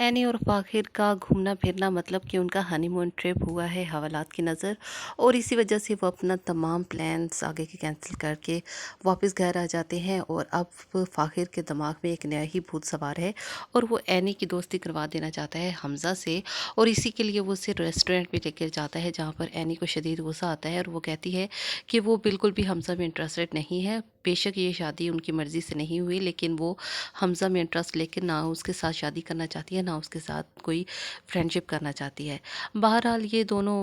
Any और फ़ाखिर का घूमना फिरना मतलब कि उनका हनीमून ट्रिप हुआ है हवालात की नज़र। और इसी वजह से वो अपना तमाम प्लान्स आगे के कैंसिल करके वापस घर आ जाते हैं। और अब फ़ाखिर के दिमाग में एक नया ही भूत सवार है और वो एनी की दोस्ती करवा देना चाहता है हमज़ा से। और इसी के लिए वो उसे रेस्टोरेंट पे लेकर जाता है जहाँ पर एनी को शदीद गुस्सा आता है और वो कहती है कि वो बिल्कुल भी हमज़ा में इंटरेस्टेड नहीं है। बेशक ये शादी उनकी मर्ज़ी से नहीं हुई, लेकिन वो हमज़ा में इंटरेस्ट लेके ना उसके साथ शादी करना चाहती है, ना उसके साथ कोई फ्रेंडशिप करना चाहती है। बहरहाल ये दोनों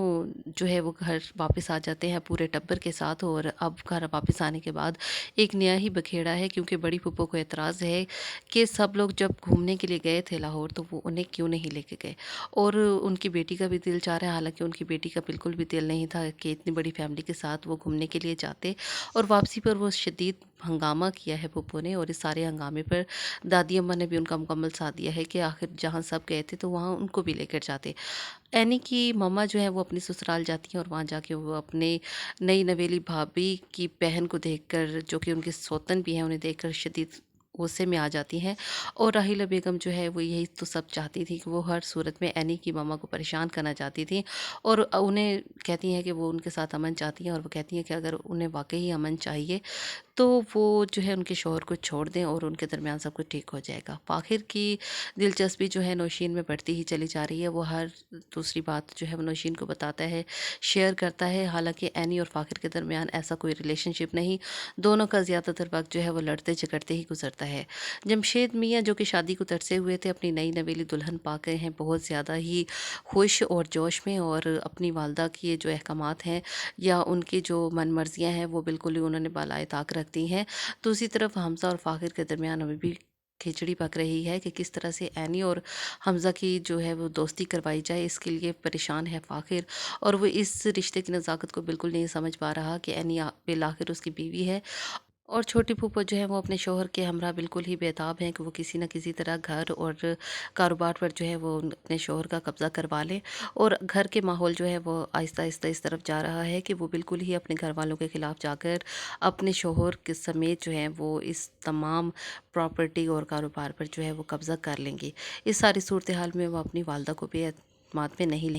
जो है वो घर वापस आ जाते हैं पूरे टब्बर के साथ। और अब घर वापस आने के बाद एक नया ही बखेड़ा है, क्योंकि बड़ी फूफो को एतराज़ है कि सब लोग जब घूमने के लिए गए थे लाहौर तो वो उन्हें क्यों नहीं लेके गए। और उनकी बेटी का भी दिल चाह रहा है, हालांकि उनकी बेटी का बिल्कुल भी दिल नहीं था कि इतनी बड़ी फैमिली के साथ वो घूमने के लिए जाते। और वापसी पर वो शदीद हंगामा किया है फूफो ने, और इस सारे हंगामे पर दादी अम्मा ने भी उनका मुकम्मल साथ दिया है कि आखिर जहाँ सब गए थे तो वहाँ उनको भी लेकर जाते। एनी की मम्मा जो है वो अपनी ससुराल जाती हैं और वहाँ जाके वो अपने नई नवेली भाभी की बहन को देखकर, जो कि उनकी सौतन भी हैं, उन्हें देखकर शदीद गुस्से में आ जाती हैं। और राहिला बेगम जो है वो यही तो सब चाहती थी कि वो हर सूरत में एनी की मम्मा को परेशान करना चाहती थी। और उन्हें कहती हैं कि वो उनके साथ अमन चाहती हैं, और वो कहती हैं कि अगर उन्हें वाकई अमन चाहिए तो वो जो है उनके शौहर को छोड़ दें और उनके दरमियान सब कुछ ठीक हो जाएगा। फ़ाखिर की दिलचस्पी जो है नौशीन में बढ़ती ही चली जा रही है। वो हर दूसरी बात जो है वो नौशीन को बताता है, शेयर करता है। हालांकि एनी और फ़ाखिर के दरमियान ऐसा कोई रिलेशनशिप नहीं, दोनों का ज़्यादातर वक्त जो है वो लड़ते झगड़ते ही गुजरता है। जमशेद मियाँ जो कि शादी को तरसे हुए थे, अपनी नई नवेली दुल्हन पा गए हैं बहुत ज़्यादा ही खुश और जोश में। और अपनी वालदा की ये जो अहकामात हैं या उनकी जो मन मर्जियाँ हैं वो बिल्कुल ही उन्होंने बालाए ताक रख दी हैं। दूसरी तरफ हमज़ा और फ़ाखिर के दरमियान अभी भी खिचड़ी पक रही है कि किस तरह से एनी और हमज़ा की जो है वो दोस्ती करवाई जाए, इसके लिए परेशान है फ़ाखिर। और वो इस रिश्ते की नज़ाकत को बिल्कुल नहीं समझ पा रहा कि एनी बिल आखिर उसकी बीवी है। और छोटी फूफो जो है वो अपने शौहर के हमरा बिल्कुल ही बेताब हैं कि वो किसी न किसी तरह घर और कारोबार पर जो है वो अपने शौहर का कब्ज़ा करवा लें। और घर के माहौल जो है वो आहिस्ता आहिस्ता इस तरफ जा रहा है कि वो बिल्कुल ही अपने घर वालों के ख़िलाफ़ जाकर अपने शौहर के समेत जो है वो इस तमाम प्रॉपर्टी और कारोबार पर जो है वो कब्ज़ा कर लेंगे। इस सारी सूरत हाल में वो अपनी वालदा को भी एतमाद में नहीं